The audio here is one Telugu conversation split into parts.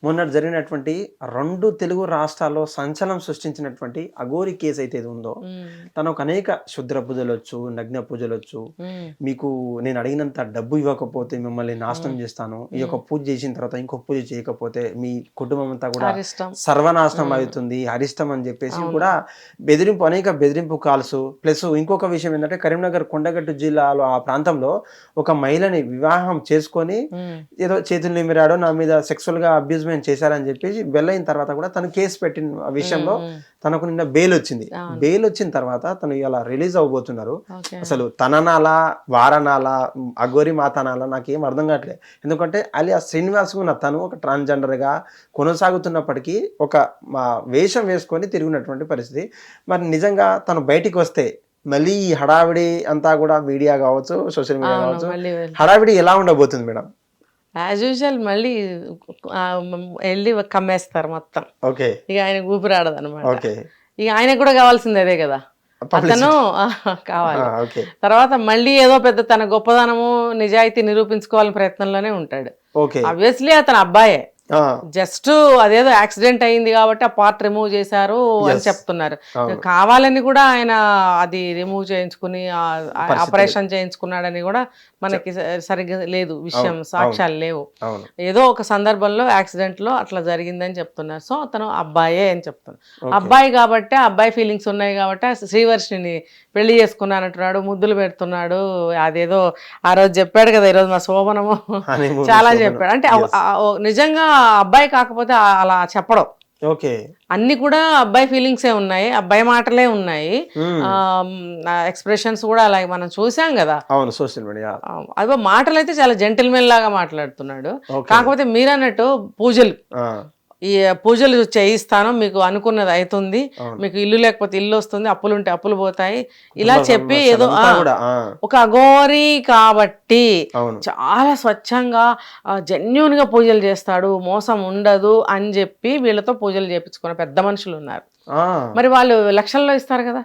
మొన్నటి జరిగినటువంటి 2 తెలుగు రాష్ట్రాల్లో సంచలనం సృష్టించినటువంటి అఘోరి కేస్ అయితే ఇది ఉందో, తను ఒక అనేక క్షుద్ర పూజలొచ్చు, నగ్న పూజలొచ్చు, మీకు నేను అడిగినంత డబ్బు ఇవ్వకపోతే మిమ్మల్ని నాశనం చేస్తాను, ఈ యొక్క పూజ చేసిన తర్వాత ఇంకో పూజ చేయకపోతే మీ కుటుంబం అంతా కూడా సర్వనాశనం అవుతుంది, అరిష్టం అని చెప్పేసి కూడా అనేక బెదిరింపు కాల్స్. ప్లస్ ఇంకొక విషయం ఏంటంటే, కరీంనగర్ కొండగట్టు జిల్లాలో ఆ ప్రాంతంలో ఒక మహిళని వివాహం చేసుకొని ఏదో చేతులు నిమిరాడో నా మీద సెక్సువల్ గా అబ్యూజ్మెంట్ చేశారని చెప్పేసి వెళ్ళైన తర్వాత కూడా తను కేసు పెట్టిన విషయంలో తనకు నిన్న బెయిల్ వచ్చింది. బెయిల్ వచ్చిన తర్వాత తను ఇలా రిలీజ్ అవబోతున్నారు. అసలు తననాలా వారనాలా అఘోరి మాతనాలా నాకేం అర్థం కావట్లేదు. ఎందుకంటే అలియా శ్రీనివాస్ తను ఒక ట్రాన్స్జెండర్ గా కొనసాగుతున్నప్పటికీ ఒక వేషం వేసుకొని తిరిగినటువంటి పరిస్థితి. మరి నిజంగా తను బయటికి వస్తే మళ్ళీ ఈ హడావిడి అంతా కూడా మీడియా కావచ్చు, సోషల్ మీడియా కావచ్చు, హడావిడి ఎలా ఉండబోతుంది మేడం? యాజ్ యూజువల్ మళ్ళీ వెళ్ళి కమ్మేస్తారు మొత్తం. ఓకే, ఇక ఆయన ఊపిరాడదు అనమాట. ఇక ఆయనకు కూడా కావాల్సింది అదే కదా, అతను కావాలి. తర్వాత మళ్ళీ ఏదో పెద్ద తన గొప్పదనము నిజాయితీ నిరూపించుకోవాలని ప్రయత్నంలోనే ఉంటాడు. ఆబ్వియస్లీ అతను అబ్బాయే, జస్ట్ అదేదో యాక్సిడెంట్ అయింది కాబట్టి ఆ పార్ట్ రిమూవ్ చేశారు అని చెప్తున్నారు. కావాలని కూడా ఆయన అది రిమూవ్ చేయించుకుని ఆపరేషన్ చేయించుకున్నాడని కూడా మనకి సరిగ్గా లేదు, విషయం సాక్ష్యాలు లేవు. ఏదో ఒక సందర్భంలో యాక్సిడెంట్ లో అట్లా జరిగిందని చెప్తున్నారు. సో అతను అబ్బాయే అని చెప్తున్నారు. అబ్బాయి కాబట్టి అబ్బాయి ఫీలింగ్స్ ఉన్నాయి కాబట్టి శ్రీవర్షిని పెళ్లి చేసుకున్నానంటున్నాడు, ముద్దులు పెడుతున్నాడు. అదేదో ఆ రోజు చెప్పాడు కదా, ఈరోజు మా శోభనము చాలా చెప్పాడు. అంటే నిజంగా అబ్బాయి కాకపోతే అలా చెప్పడం. ఓకే, అన్ని కూడా అబ్బాయి ఫీలింగ్సే ఉన్నాయి, అబ్బాయి మాటలే ఉన్నాయి, ఎక్స్ప్రెషన్స్ కూడా అలాగే మనం చూసాం కదా. అవును, సోషల్ మీడియా. అదో మాటలు అయితే చాలా జెంటిల్మెన్ లాగా మాట్లాడుతున్నాడు. కాకపోతే మీరన్నట్టు పూజలు, ఈ పూజలు చేయిస్తాను, మీకు అనుకున్నది అవుతుంది, మీకు ఇల్లు లేకపోతే ఇల్లు వస్తుంది, అప్పులుంటే అప్పులు పోతాయి, ఇలా చెప్పి ఏదో ఒక అఘోరి కాబట్టి చాలా స్వచ్ఛంగా జెన్యూన్ గా పూజలు చేస్తాడు, మోసం ఉండదు అని చెప్పి వీళ్ళతో పూజలు చేయించుకున్న పెద్ద మనుషులు ఉన్నారు. మరి వాళ్ళు లక్షల్లో ఇస్తారు కదా.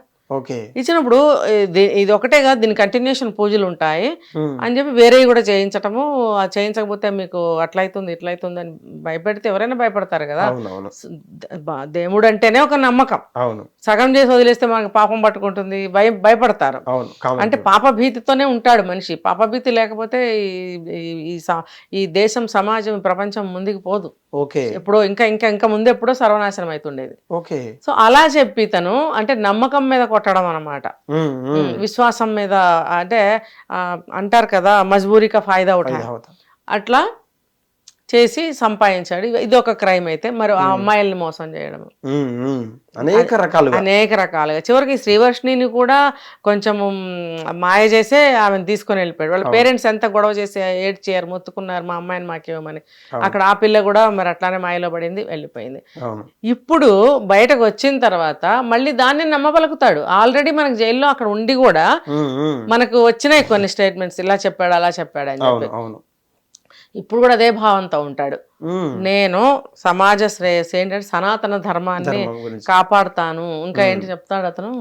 ఇచ్చినప్పుడు ఇది ఒకటే కాదు, దీని కంటిన్యూషన్ పూజలు ఉంటాయి అని చెప్పి వేరే కూడా చేయించటము, చేయించకపోతే మీకు అట్లయితుంది ఇట్లయితుంది అని భయపెడితే ఎవరైనా భయపడతారు కదా. దేవుడు అంటేనే ఒక నమ్మకం, సగం చేసి వదిలేస్తే మనకు పాపం పట్టుకుంటుంది, భయపడతారు. అంటే పాప భీతితోనే ఉంటాడు మనిషి. పాప భీతి లేకపోతే ఈ దేశం, సమాజం, ప్రపంచం ముందుకు పోదు. ఎప్పుడో ఇంకా ఇంకా ఇంకా ముందు ఎప్పుడో సర్వనాశనం అవుతుండేది. సో అలా చెప్పి తను అంటే నమ్మకం మీద కొట్టడం అన్నమాట, విశ్వాసం మీద. అంటే అంటారు కదా, మజ్బూరికా ఫాయిదా ఉఠాయా, అట్లా చేసి సంపాదించాడు. ఇది ఒక క్రైమ్ అయితే, మరి ఆ అమ్మాయిల్ని మోసం చేయడం అనేక రకాలుగా. చివరికి శ్రీవర్షిని కూడా కొంచెం మాయ చేసే ఆమెను తీసుకొని వెళ్ళిపోయాడు. వాళ్ళ పేరెంట్స్ ఎంత గొడవ చేసి ఏడ్చారు, మొత్తుకున్నారు, మా అమ్మాయిని మాకేమని. అక్కడ ఆ పిల్ల కూడా మరి అట్లానే మాయలో పడింది, వెళ్ళిపోయింది. ఇప్పుడు బయటకు వచ్చిన తర్వాత మళ్ళీ దాన్ని నమ్మబలుకుతాడు. ఆల్రెడీ మనకు జైల్లో అక్కడ ఉండి కూడా మనకు వచ్చినాయి కొన్ని స్టేట్మెంట్స్, ఇలా చెప్పాడు అలా చెప్పాడు అని చెప్పి. ఇప్పుడు కూడా అదే భావంతో ఉంటాడు. నేను సమాజ శ్రేయస్సు ఏంటంటే సనాతన ధర్మాన్ని కాపాడుతాను, ఇంకా ఏంటి చెప్తాడు అతను,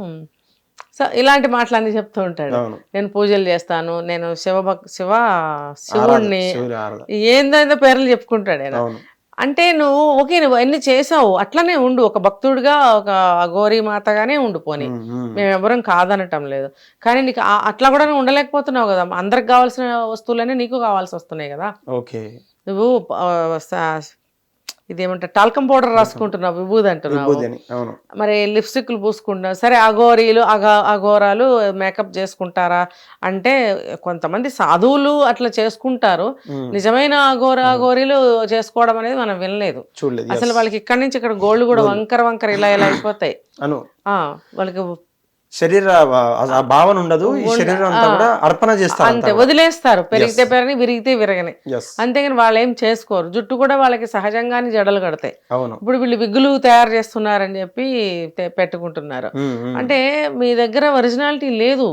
ఇలాంటి మాటలన్నీ చెప్తూ ఉంటాడు. నేను పూజలు చేస్తాను, నేను శివుణ్ణి, ఏందో పేర్లు చెప్పుకుంటాడు ఆయన. అంటే నువ్వు అన్ని చేసావు, అట్లనే ఉండు, ఒక భక్తుడిగా, ఒక అఘోరి మాతగానే ఉండిపోని, మేము ఎవరం కాదనటం లేదు. కానీ నీకు అట్లా కూడా నువ్వు ఉండలేకపోతున్నావు కదా, అందరికి కావాల్సిన వస్తువులన్నీ నీకు కావాల్సి వస్తున్నాయి కదా. నువ్వు ఇదేమంటారు, టాల్కం పౌడర్ రాసుకుంటున్నావు, విభూది అంటున్నావు, మరి లిప్స్టిక్లు పూసుకుంటున్నావు. సరే, అఘోరాలు మేకప్ చేసుకుంటారా అంటే కొంతమంది సాధువులు అట్లా చేసుకుంటారు. నిజమైన అఘోరీలు చేసుకోవడం అనేది మనం వినలేదు అసలు. వాళ్ళకి ఇక్కడి నుంచి ఇక్కడ గోల్డ్ కూడా వంకర ఇలా అయిపోతాయి. వాళ్ళకి శరీర భావన ఉండదు, శరీరం అంతా కూడా అర్పణ చేస్తారు, అంతే వదిలేస్తారు. పెరిగితే పెరగని, విరిగితే విరగని, అంతేగాని వాళ్ళు ఏం చేసుకోరు. జుట్టు కూడా వాళ్ళకి సహజంగానే జడలు కడతాయి. ఇప్పుడు వీళ్ళు విగ్గులు తయారు చేస్తున్నారని చెప్పి పెట్టుకుంటున్నారు. అంటే మీ దగ్గర ఒరిజినాలిటీ లేదు.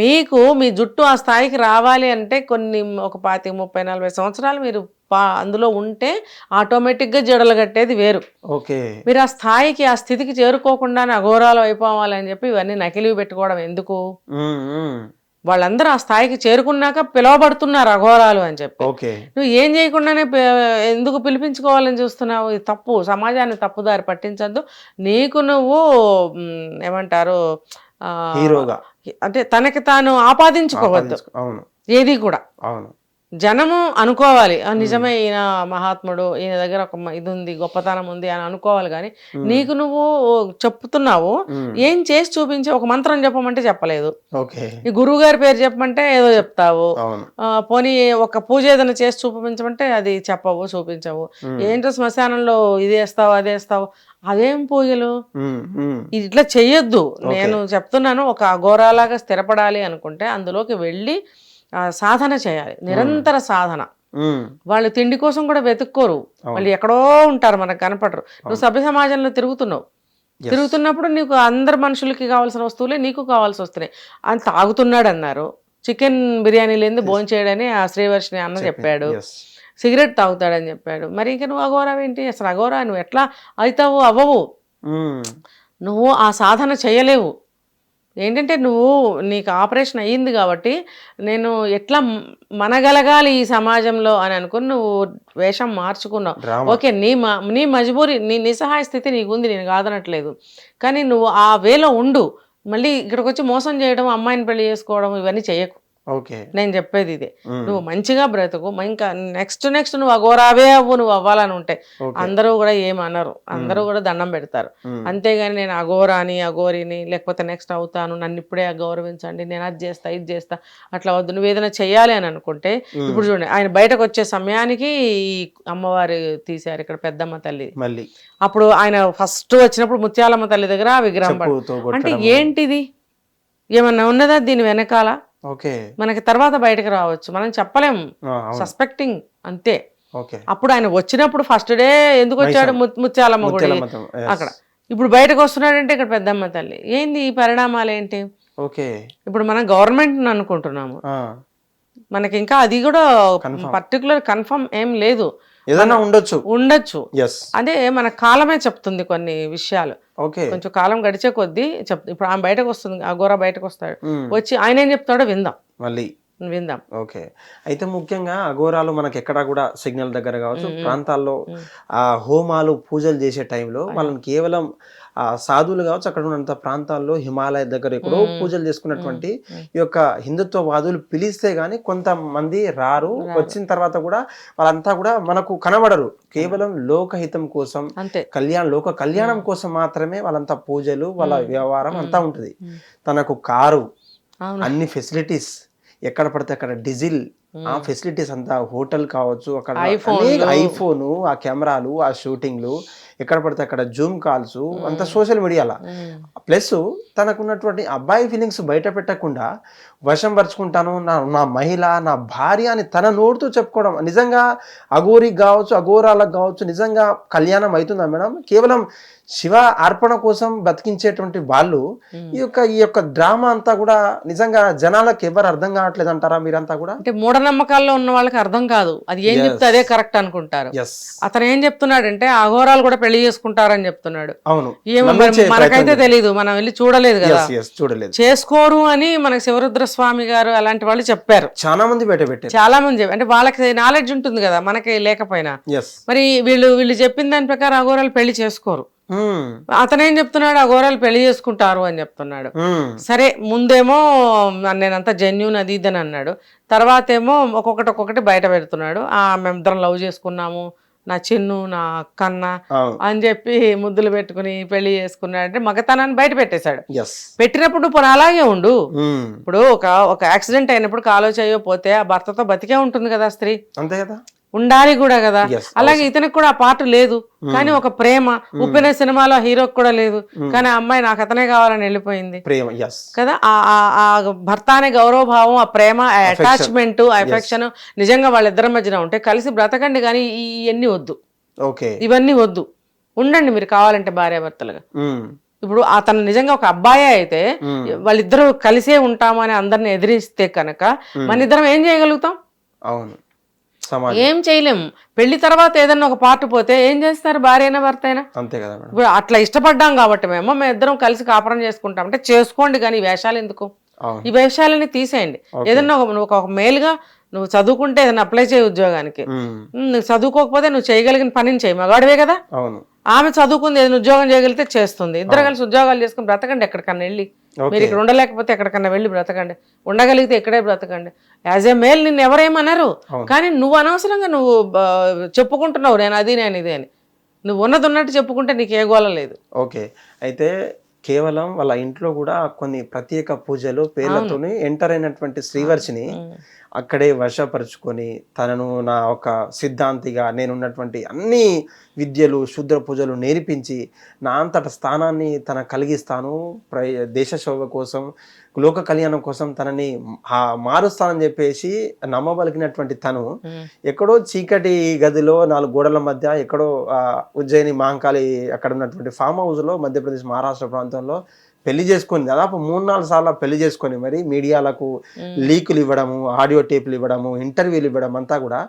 మీకు మీ జుట్టు ఆ స్థాయికి రావాలి అంటే కొన్ని ఒక 25, 30, 40 సంవత్సరాలు మీరు అందులో ఉంటే ఆటోమేటిక్ గా జడలు కట్టేది వేరు. మీరు ఆ స్థాయికి, ఆ స్థితికి చేరుకోకుండానే అఘోరాలు అయిపోవాలి అని చెప్పి ఇవన్నీ నకిలీవి పెట్టుకోవడం ఎందుకు? వాళ్ళందరూ ఆ స్థాయికి చేరుకున్నాక పిలువబడుతున్నారు అఘోరాలు అని చెప్పి. ఓకే. నువ్వు ఏం చేయకుండానే ఎందుకు పిలిపించుకోవాలని చూస్తున్నావు? ఇది తప్పు. సమాజాన్ని తప్పుదారి పట్టించద్దు. నీకు నువ్వు ఏమంటారు హీరోగా అంటే తనకి తాను ఆపాదించుకోవద్దు అవును ఏది కూడా. అవును. జనము అనుకోవాలి నిజమే ఈయన మహాత్ముడు, ఈయన దగ్గర ఒక ఇది ఉంది, గొప్పతనం ఉంది అని అనుకోవాలి. కానీ నీకు నువ్వు చెప్తున్నావు, ఏం చేసి చూపించి ఒక మంత్రం చెప్పమంటే చెప్పలేదు. ఓకే. ఈ గురువు గారి పేరు చెప్పమంటే ఏదో చెప్తావు. అవును. పోనీ ఒక పూజ ఏదైనా చేసి చూపించమంటే అది చెప్పవు, చూపించవు. ఏంటో శ్మశానంలో ఇది వేస్తావు అది వేస్తావు, అదేం పూజలు? ఇట్లా చెయ్యొద్దు. నేను చెప్తున్నాను, ఒక అఘోరాలాగా స్థిరపడాలి అనుకుంటే అందులోకి వెళ్ళి సాధన చేయాలి, నిరంతర సాధన. వాళ్ళు తిండి కోసం కూడా వెతుక్కోరు, వాళ్ళు ఎక్కడో ఉంటారు, మనకు కనపడరు. నువ్వు సభ్య సమాజంలో తిరుగుతున్నప్పుడు నీకు అందరు మనుషులకి కావాల్సిన వస్తువులే నీకు కావాల్సి వస్తున్నాయి. అని తాగుతున్నాడు అన్నారు, చికెన్ బిర్యానీ లేని భోజనం చేయడని ఆ శ్రీవర్షిని అన్న చెప్పాడు. సిగరెట్ తాగుతాడని చెప్పాడు. మరి ఇంక నువ్వు అఘోరావేంటి? అసలు అఘోరా నువ్వు ఎట్లా అవుతావు? అవ్వవు. నువ్వు ఆ సాధన చేయలేవు. ఏంటంటే నీకు ఆపరేషన్ అయ్యింది కాబట్టి నేను ఎట్లా మనగలగాలి ఈ సమాజంలో అని అనుకుని నువ్వు వేషం మార్చుకున్నావు. ఓకే, నీ మజబూరి, నీ నిస్సహాయ స్థితి నీకుంది, నేను కాదనట్లేదు. కానీ నువ్వు ఆ వేలో ఉండు. మళ్ళీ ఇక్కడికి వచ్చి మోసం చేయడం, అమ్మాయిని పెళ్లి చేసుకోవడం ఇవన్నీ చేయకు. ఓకే. నేను చెప్పేది ఇదే, నువ్వు మంచిగా బ్రతుకు. ఇంకా నెక్స్ట్ నువ్వు అఘోరావే అవ్వు. నువ్వు అవ్వాలని ఉంటే అందరూ కూడా ఏమనరు, అందరూ కూడా దండం పెడతారు. అంతేగాని నేను అఘోరాని అఘోరిని లేకపోతే నెక్స్ట్ అవుతాను, నన్ను ఇప్పుడే గౌరవించండి, నేను అది చేస్తా ఇది చేస్తా అట్లా వద్దు. నువ్వు ఏదైనా చెయ్యాలి అని అనుకుంటే ఇప్పుడు చూడండి, ఆయన బయటకు వచ్చే సమయానికి ఈ అమ్మవారు తీశారు ఇక్కడ పెద్దమ్మ తల్లి. మళ్ళీ అప్పుడు ఆయన ఫస్ట్ వచ్చినప్పుడు ముత్యాలమ్మ తల్లి దగ్గర ఆ విగ్రహం అంటే ఏంటిది? ఏమన్నా ఉన్నదా దీని వెనకాల? మనకి తర్వాత బయటకు రావచ్చు, మనం చెప్పలేము, సస్పెక్టింగ్ అంతే. అప్పుడు ఆయన వచ్చినప్పుడు ఫస్ట్ డే ఎందుకు వచ్చాడు? ముత్యాలమ్మ గుడి అక్కడ. ఇప్పుడు బయటకు వస్తున్నాడంటే ఇక్కడ పెద్దమ్మ తల్లి. ఏంది ఈ పరిణామాలు ఏంటి? ఇప్పుడు మనం గవర్నమెంట్ అనుకుంటున్నాము, మనకి ఇంకా అది కూడా పర్టికులర్ కన్ఫర్మ్ ఏం లేదు. ఏదైనా ఉండొచ్చు. అదే మన కాలమే చెప్తుంది కొన్ని విషయాలు. కొంచెం కాలం గడిచే కొద్దీ ఇప్పుడు ఆమె బయటకు వస్తుంది, అఘోరా బయటకు వస్తాడు, వచ్చి ఆయన ఏం చెప్తాడో విందాం. ఓకే. అయితే ముఖ్యంగా అఘోరాలు మనకి ఎక్కడ కూడా సిగ్నల్ దగ్గర కావచ్చు ప్రాంతాల్లో ఆ హోమాలు పూజలు చేసే టైంలో వాళ్ళని కేవలం సాధువులు కావచ్చు అక్కడ ఉన్నంత ప్రాంతాల్లో హిమాలయ దగ్గర ఎక్కడో పూజలు చేసుకున్నటువంటి ఈ యొక్క హిందుత్వవాదులు పిలిస్తే గానీ కొంతమంది రారు. వచ్చిన తర్వాత కూడా వాళ్ళంతా కూడా మనకు కనబడరు. కేవలం లోకహితం కోసం, లోక కళ్యాణం కోసం మాత్రమే వాళ్ళంతా పూజలు, వాళ్ళ వ్యవహారం అంతా ఉంటుంది. తనకు కారు, అన్ని ఫెసిలిటీస్, ఎక్కడ పడితే అక్కడ డీజిల్, ఆ ఫెసిలిటీస్ అంతా, హోటల్ కావచ్చు, అక్కడ ఐఫోన్, ఆ కెమెరాలు, ఆ షూటింగ్లు, ఎక్కడ పడితే అక్కడ జూమ్ కాల్స్, అంత సోషల్ మీడియాలో. ప్లస్ తనకున్నటువంటి అబ్బాయి ఫీలింగ్స్ బయట పెట్టకుండా వశం పరుచుకుంటాను, నా మహిళ, నా భార్య అని తన నోటితో చెప్పుకోవడం. నిజంగా అఘోరికి కావచ్చు, అఘోరాలకు కావచ్చు నిజంగా కళ్యాణం అవుతుందా మేడం? కేవలం శివ అర్పణ కోసం బతికించేటువంటి వాళ్ళు ఈ యొక్క డ్రామా అంతా కూడా నిజంగా జనాలకు ఎవరు అర్థం కావట్లేదు అంటారా మీరంతా కూడా? అంటే మూఢనమ్మకాల్లో ఉన్న వాళ్ళకి అర్థం కాదు, అది ఏం చెప్తే అదే కరెక్ట్ అనుకుంటారు. అతను ఏం చెప్తున్నాడంటే అఘోరాలు కూడా పెళ్లి చేసుకుంటారని చెప్తున్నాడు. అవును, ఏమో మనకైతే తెలీదు, మనం వెళ్ళి చూడలేదు కదా. చేసుకోరు అని మనకి శివరుద్ర స్వామి గారు అలాంటి వాళ్ళు చెప్పారు. చాలా మంది బయట పెట్టారు, చాలా మంది. అంటే వాళ్ళకి నాలెడ్జ్ ఉంటుంది కదా, మనకి లేకపోయినా. మరి వీళ్ళు చెప్పిన దాని ప్రకారం అఘోరాలు పెళ్లి చేసుకోరు. అతనేం చెప్తున్నాడు? అఘోరాలు పెళ్లి చేసుకుంటారు అని చెప్తున్నాడు. సరే, ముందేమో నేనంతా జెన్యూన్ అది ఇదని అన్నాడు, తర్వాత ఏమో ఒక్కొక్కటి బయట పెడుతున్నాడు. మేమిద్దరం లవ్ చేసుకున్నాము, నా చిన్ను, నా కన్న అని చెప్పి ముద్దులు పెట్టుకుని పెళ్లి చేసుకున్నాడు. అంటే మగతనాన్ని బయట పెట్టేశాడు. పెట్టినప్పుడు ఇప్పుడు అలాగే ఉండు. ఇప్పుడు ఒక యాక్సిడెంట్ అయినప్పుడు కాలో చేయో పోతే ఆ భర్తతో బతికే ఉంటుంది కదా స్త్రీ, అంతే కదా, ఉండాలి కూడా కదా. అలాగే ఇతనికి కూడా ఆ పార్ట్ లేదు, కానీ ఒక ప్రేమ. ఉప్పెన సినిమాలో హీరోకి కూడా లేదు, కానీ ఆ అమ్మాయి నాకు అతనే కావాలని వెళ్ళిపోయింది కదా. ఆ భర్త అనే గౌరవభావం, ఆ ప్రేమ, ఆ అటాచ్మెంట్, ఆ ఎఫెక్షన్ నిజంగా వాళ్ళిద్దరి మధ్యన ఉంటే కలిసి బ్రతకండి. కానీ ఇవన్నీ వద్దు, ఇవన్నీ వద్దు, ఉండండి మీరు కావాలంటే భార్యాభర్తలుగా. ఇప్పుడు అతను నిజంగా ఒక అబ్బాయి అయితే వాళ్ళిద్దరూ కలిసే ఉంటామని అందరిని ఎదిరిస్తే కనుక మన ఇద్దరం ఏం చేయగలుగుతాం? అవును, ఏం చేయలేము. పెళ్లి తర్వాత ఏదన్నా ఒక పార్ట్ పోతే ఏం చేస్తారు? భార్య అయినా భర్త అయినా అంతే కదా. ఇప్పుడు అట్లా ఇష్టపడ్డాం కాబట్టి మేము ఇద్దరం కలిసి కాపురం చేసుకుంటాం అంటే చేసుకోండి, కానీ వేషాలు ఎందుకు? అవును. ఈ విషయాలని తీసేయండి. ఏదన్నా ఒక మేలుగా నువ్వు చదువుకుంటే ఏదైనా అప్లై చేయ ఉద్యోగానికి, నువ్వు చదువుకోకపోతే నువ్వు చేయగలిగిన పనిని చేయి, మగాడివే కదా. అవును. ఆమె చదువుకుంది, ఏదైనా ఉద్యోగం చేయగలిగితే చేస్తుంది. ఇద్దరు కలిసి ఉద్యోగాలు చేసుకుని బ్రతకండి ఎక్కడికన్నా వెళ్ళి. మీరు ఇక్కడ ఉండలేకపోతే ఎక్కడికన్నా వెళ్ళి బ్రతకండి, ఉండగలిగితే ఇక్కడే బ్రతకండి. యాజ్ ఏ మేల్ నిన్ను ఎవరేమన్నారు, కానీ నువ్వు అనవసరంగా నువ్వు చెప్పుకుంటున్నావు నేను అది నేను ఇది అని. నువ్వు ఉన్నది ఉన్నట్టు చెప్పుకుంటే నీకు ఏ గోల లేదు. ఓకే, అయితే కేవలం వాళ్ళ ఇంట్లో కూడా కొన్ని ప్రత్యేక పూజలు పేర్లతోని ఎంటర్ అయినటువంటి శ్రీవర్షిని అక్కడే వశపరుచుకొని తనను నా ఒక సిద్ధాంతిగా నేనున్నటువంటి అన్ని విద్యలు శుద్ర పూజలు నేర్పించి నా అంతట స్థానాన్ని తన కలిగిస్తాను, దేశ శోభ కోసం లోక కళ్యాణం కోసం తనని మారుస్తానని చెప్పేసి నమ్మబలికినటువంటి తను ఎక్కడో చీకటి గదిలో 4 గోడల మధ్య ఎక్కడో ఉజ్జయిని మహంకాళి అక్కడ ఉన్నటువంటి ఫామ్ హౌస్లో మధ్యప్రదేశ్ మహారాష్ట్ర ప్రాంతంలో పెళ్లి చేసుకొని దాదాపు 3-4 సార్లు పెళ్లి చేసుకొని మరి మీడియాలకు లీకులు ఇవ్వడము, ఆడియో టేపులు ఇవ్వడము, ఇంటర్వ్యూలు ఇవ్వడం అంతా కూడా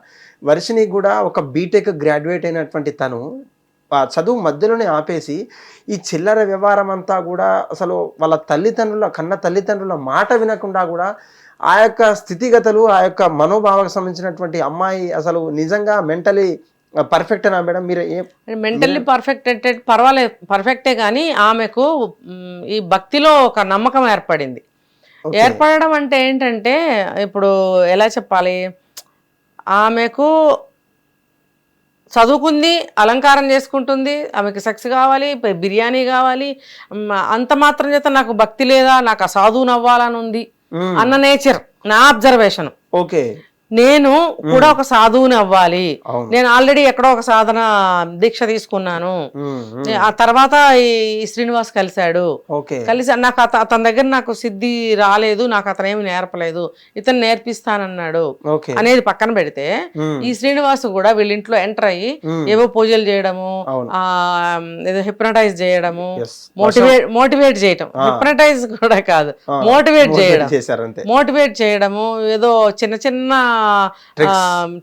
వర్షిని కూడా ఒక బీటెక్ గ్రాడ్యుయేట్ అయినటువంటి తను చదువు మధ్యలోనే ఆపేసి ఈ చిల్లర వ్యవహారం అంతా కూడా అసలు వాళ్ళ కన్న తల్లిదండ్రుల మాట వినకుండా కూడా ఆ యొక్క స్థితిగతులు ఆ యొక్క మనోభావాలకు సంబంధించినటువంటి అమ్మాయి అసలు నిజంగా మెంటలీ పర్ఫెక్ట్ అనా మేడం? మీరు మెంటల్లీ పర్ఫెక్ట్ అంటే పర్వాలేదు, పర్ఫెక్టే, కానీ ఆమెకు ఈ భక్తిలో ఒక నమ్మకం ఏర్పడింది. ఏర్పడడం అంటే ఏంటంటే ఇప్పుడు ఎలా చెప్పాలి, ఆమెకు చదువుకుంది, అలంకారం చేసుకుంటుంది, ఆమెకి సెక్స్ కావాలి, బిర్యానీ కావాలి, అంత మాత్రం చేత నాకు భక్తి లేదా, నాకు సాధువుని అవ్వాలని ఉంది అన్న నేచర్ నా అబ్జర్వేషన్. ఓకే, నేను కూడా ఒక సాధువుని అవ్వాలి, నేను ఆల్రెడీ ఎక్కడో ఒక సాధన దీక్ష తీసుకున్నాను, ఆ తర్వాత ఈ శ్రీనివాస్ కలిశాడు, కలిసి నాకు అతని దగ్గర నాకు సిద్ధి రాలేదు, నాకు అతను ఏమి నేర్పలేదు, ఇతను నేర్పిస్తానన్నాడు అనేది పక్కన పెడితే ఈ శ్రీనివాస్ కూడా వీళ్ళ ఇంట్లో ఎంటర్ అయ్యి ఏవో పూజలు చేయడము, ఏదో హిప్నటైజ్ చేయడము, మోటివేట్ చేయడం, హిప్నటైజ్ కూడా కాదు మోటివేట్ చేయడము, ఏదో చిన్న చిన్న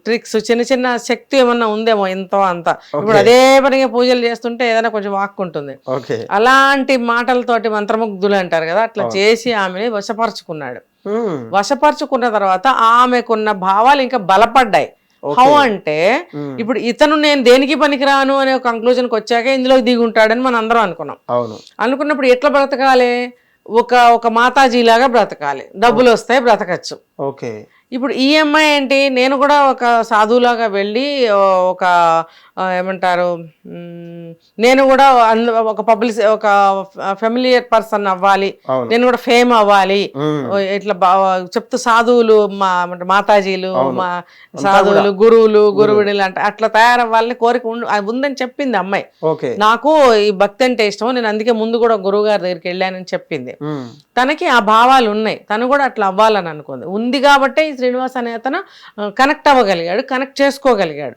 ట్రిక్స్, చిన్న చిన్న శక్తి ఏమన్నా ఉందేమో ఎంతో అంత. ఇప్పుడు అదే పనిగా పూజలు చేస్తుంటే ఏదైనా కొంచెం వాక్కుంటుంది, అలాంటి మాటలతోటి మంత్రముగ్ధులు అంటారు కదా, అట్లా చేసి ఆమెని వశపరుచుకున్నాడు. వశపరుచుకున్న తర్వాత ఆమెకున్న భావాలు ఇంకా బలపడ్డాయి. హౌ అంటే ఇప్పుడు ఇతను నేను దేనికి పనికిరాను అనే ఒక కంక్లూజన్కి వచ్చాక ఇందులోకి దిగి ఉంటాడని మనం అందరం అనుకున్నాం. అనుకున్నప్పుడు ఎట్లా బ్రతకాలి, ఒక మాతాజీలాగా బ్రతకాలి, డబ్బులు వస్తాయి, బ్రతకచ్చు. ఓకే, ఇప్పుడు ఈఎంఐ ఏంటి, నేను కూడా ఒక సాధువులాగా వెళ్ళి ఒక ఏమంటారు, నేను కూడా ఒక ఒక ఫెమిలియర్ పర్సన్ అవ్వాలి, నేను కూడా ఫేమ్ అవ్వాలి, ఇట్లా చెప్తూ సాధువులు మాతాజీలు సాధువులు గురువులు అంటే అట్లా తయారవ్వాలని కోరిక ఉందని చెప్పింది అమ్మాయి. నాకు ఈ భక్తి అంటే ఇష్టం, నేను అందుకే ముందు కూడా గురువు గారి దగ్గరికి వెళ్ళానని చెప్పింది. తనకి ఆ భావాలు ఉన్నాయి, తను కూడా అట్లా అవ్వాలని అనుకుంది. ఉంది కాబట్టి శ్రీనివాస్ అనే అతను కనెక్ట్ అవ్వగలిగాడు, కనెక్ట్ చేసుకోగలిగాడు.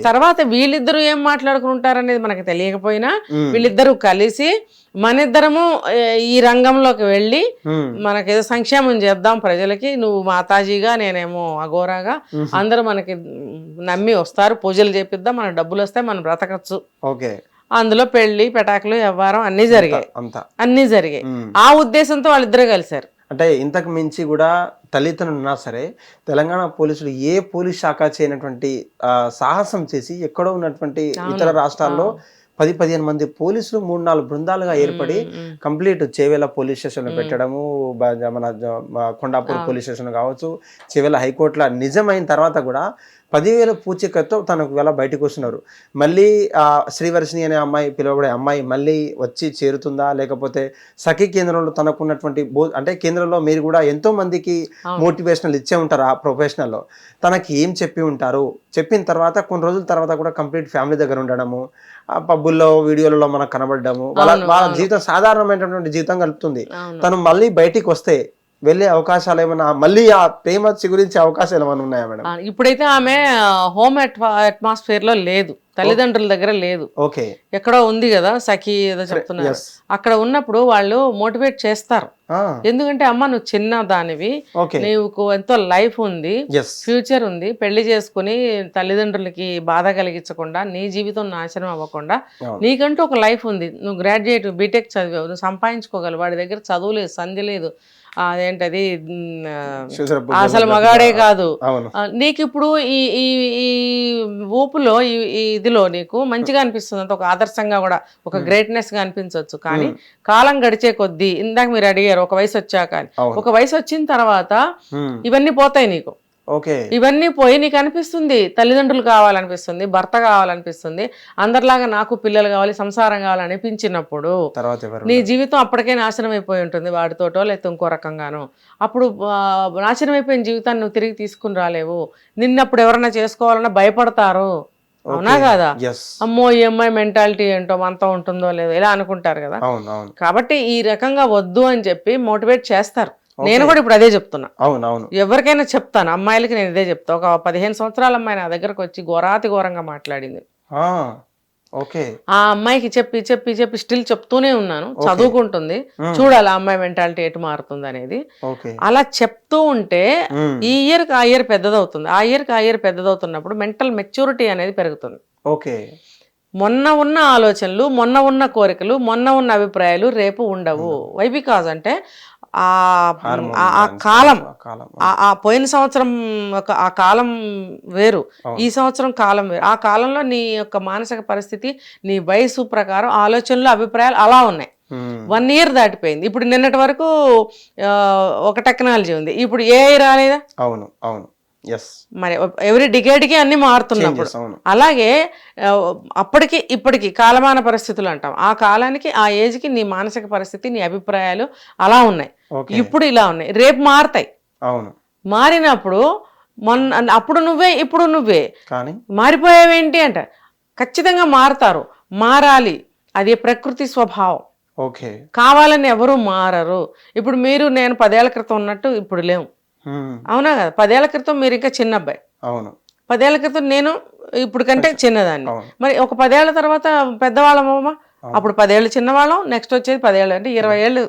తర్వాత వీళ్ళిద్దరూ ఏం మాట్లాడుకుంటారనేది మనకు తెలియకపోయినా వీళ్ళిద్దరూ కలిసి మనిద్దరము ఈ రంగంలోకి వెళ్ళి మనకేదో సంక్షేమం చేద్దాం ప్రజలకి, నువ్వు మాతాజీగా నేనేమో అఘోరాగా, అందరూ మనకి నమ్మి వస్తారు, పూజలు చేపిద్దాం, మన డబ్బులు వస్తాయి, మనం బ్రతకచ్చు. అందులో పెళ్లి పెటాకులు వ్యవహారం అన్ని జరిగాయి. ఆ ఉద్దేశంతో వాళ్ళిద్దరే కలిశారు. అంటే ఇంతకు మించి కూడా తల్లిదండ్రులు ఉన్నా సరే తెలంగాణ పోలీసులు ఏ పోలీస్ శాఖ చేయనటువంటి సాహసం చేసి ఎక్కడో ఉన్నటువంటి ఇతర రాష్ట్రాల్లో 10-15 మంది పోలీసులు 3-4 బృందాలుగా ఏర్పడి కంప్లీట్ చేవేల పోలీస్ స్టేషన్ పెట్టడము, మన కొండాపూర్ పోలీస్ స్టేషన్ కావచ్చు, చేవేల హైకోర్టులో నిజమైన తర్వాత కూడా 10,000 పూచికతో తనకు వేళ బయటకు వస్తున్నారు. మళ్ళీ శ్రీవర్షిని అనే అమ్మాయి, పిలువబడే అమ్మాయి మళ్ళీ వచ్చి చేరుతుందా, లేకపోతే సఖీ కేంద్రంలో తనకున్నటువంటి అంటే కేంద్రంలో మీరు కూడా ఎంతో మందికి మోటివేషనల్ ఇచ్చే ఉంటారు, ఆ ప్రొఫెషనల్లో తనకి ఏం చెప్పి ఉంటారు, చెప్పిన తర్వాత కొన్ని రోజుల తర్వాత కూడా కంప్లీట్ ఫ్యామిలీ దగ్గర ఉండడము, ఆ పబ్బుల్లో వీడియోలలో మనకు కనబడము, వాళ్ళ జీవితం సాధారణమైనటువంటి జీవితం గడుపుతుంది. తను మళ్ళీ బయటికి వస్తే వెళ్ళే అవకాశాలు ఏమైనా, మళ్ళీ ఆ ప్రేమ గురించి అవకాశాలు ఏమైనా ఉన్నాయా మేడం? ఇప్పుడైతే ఆమె హోమ్ అట్మాస్ఫియర్ లో లేదు, తల్లిదండ్రుల దగ్గర లేదు, ఎక్కడో ఉంది కదా సఖీ ఏదో చెప్తున్నారు, అక్కడ ఉన్నప్పుడు వాళ్ళు మోటివేట్ చేస్తారు. ఎందుకంటే అమ్మ నువ్వు చిన్న దానివి, నీకు ఎంతో లైఫ్ ఉంది, ఫ్యూచర్ ఉంది, పెళ్లి చేసుకుని తల్లిదండ్రులకి బాధ కలిగించకుండా, నీ జీవితం నాశనం అవ్వకుండా నీకంటూ ఒక లైఫ్ ఉంది, నువ్వు గ్రాడ్యుయేట్ బీటెక్ చదివావు, నువ్వు సంపాదించుకోగలవు, వాడి దగ్గర చదువు లేదు, సంధి లేదు, అదేంటది శూద్ర అసలు మగాడే కాదు. అవును. నీకు ఇప్పుడు ఈ ఈ ఈ ఊపులో ఈ ఇదిలో నీకు మంచిగా అనిపిస్తుంది, అంత ఒక ఆదర్శంగా కూడా ఒక గ్రేట్నెస్ గా అనిపించవచ్చు. కానీ కాలం గడిచే కొద్దీ, ఇందాక మీరు అడిగారు ఒక వయసు వచ్చాక, ఒక వయసు వచ్చిన తర్వాత ఇవన్నీ పోతాయి నీకు. ఓకే. ఇవన్నీ పోయి నీకు అనిపిస్తుంది తల్లిదండ్రులు కావాలనిపిస్తుంది, భర్త కావాలనిపిస్తుంది, అందరిలాగా నాకు పిల్లలు కావాలి, సంసారం కావాలనిపించినప్పుడు నీ జీవితం అప్పటికే నాశనం అయిపోయి ఉంటుంది, వాడితోటో లేకపోతే ఇంకో రకంగానో. అప్పుడు నాశనం అయిపోయిన జీవితాన్ని నువ్వు తిరిగి తీసుకుని రాలేవు. నిన్నప్పుడు ఎవరన్నా చేసుకోవాలన్నా భయపడతారు, అవునా కాదా? అమ్మో ఈ అమ్మాయి మెంటాలిటీ ఏంటో అంతా ఉంటుందో లేదో ఇలా అనుకుంటారు కదా. కాబట్టి ఈ రకంగా వద్దు అని చెప్పి మోటివేట్ చేస్తారు. నేను కూడా ఇప్పుడు అదే చెప్తున్నా. అవునవును. ఎవరికైనా చెప్తాను, అమ్మాయిలకి నేను ఇదే చెప్తా. ఒక 15 సంవత్సరాల అమ్మాయి నా దగ్గరకు వచ్చి ఘోరాతి ఘోరంగా మాట్లాడింది. ఆ అమ్మాయికి చెప్పి చెప్పి చెప్పి స్టిల్ చెప్తూనే ఉన్నాను, చదువుకుంటుంది, చూడాలి ఆ అమ్మాయి మెంటాలిటీ ఎటు మారుతుంది అనేది. అలా చెప్తూ ఉంటే ఈ ఇయర్కి ఆ ఇయర్ పెద్దదవుతుంది, ఆ ఇయర్కి ఆ ఇయర్ పెద్దదవుతున్నప్పుడు మెంటల్ మెచ్యూరిటీ అనేది పెరుగుతుంది. మొన్న ఉన్న ఆలోచనలు, మొన్న ఉన్న కోరికలు, మొన్న ఉన్న అభిప్రాయాలు రేపు ఉండవు. వై బికాజ్ అంటే ఆ కాలం, ఆ పోయిన సంవత్సరం ఆ కాలం వేరు, ఈ సంవత్సరం కాలం వేరు. ఆ కాలంలో నీ యొక్క మానసిక పరిస్థితి, నీ వయసు ప్రకారం ఆలోచనలు, అభిప్రాయాలు అలా ఉన్నాయి. 1 ఇయర్ దాటిపోయింది. ఇప్పుడు నిన్నటి వరకు ఒక టెక్నాలజీ ఉంది, ఇప్పుడు ఏఐ రాలేదా? అవును అవును. మరి ఎవ్రీ డికేడ్కి అన్ని మారుతున్నప్పుడు, అలాగే అప్పటికి ఇప్పటికి కాలమాన పరిస్థితులు అంటాం. ఆ కాలానికి, ఆ ఏజ్కి నీ మానసిక పరిస్థితి, నీ అభిప్రాయాలు అలా ఉన్నాయి, ఇప్పుడు ఇలా ఉన్నాయి, రేపు మారుతాయి. మారినప్పుడు అప్పుడు నువ్వే ఇప్పుడు నువ్వే మారిపోయావేంటి అంట. ఖచ్చితంగా మారుతారు, మారాలి, అది ప్రకృతి స్వభావం. కావాలని ఎవరు మారరు. ఇప్పుడు మీరు నేను 10 ఏళ్ల క్రితం ఉన్నట్టు ఇప్పుడు లేవు, అవునా కదా? 10 ఏళ్ల క్రితం మీరు ఇంకా చిన్న అబ్బాయి, 10 ఏళ్ల క్రితం నేను ఇప్పుడు కంటే చిన్నదాన్ని. మరి ఒక 10 ఏళ్ల తర్వాత పెద్దవాళ్ళమమ్మా, అప్పుడు 10 ఏళ్ళు చిన్నవాళ్ళం, నెక్స్ట్ వచ్చేది 10 ఏళ్ళు, అంటే 20 ఏళ్ళు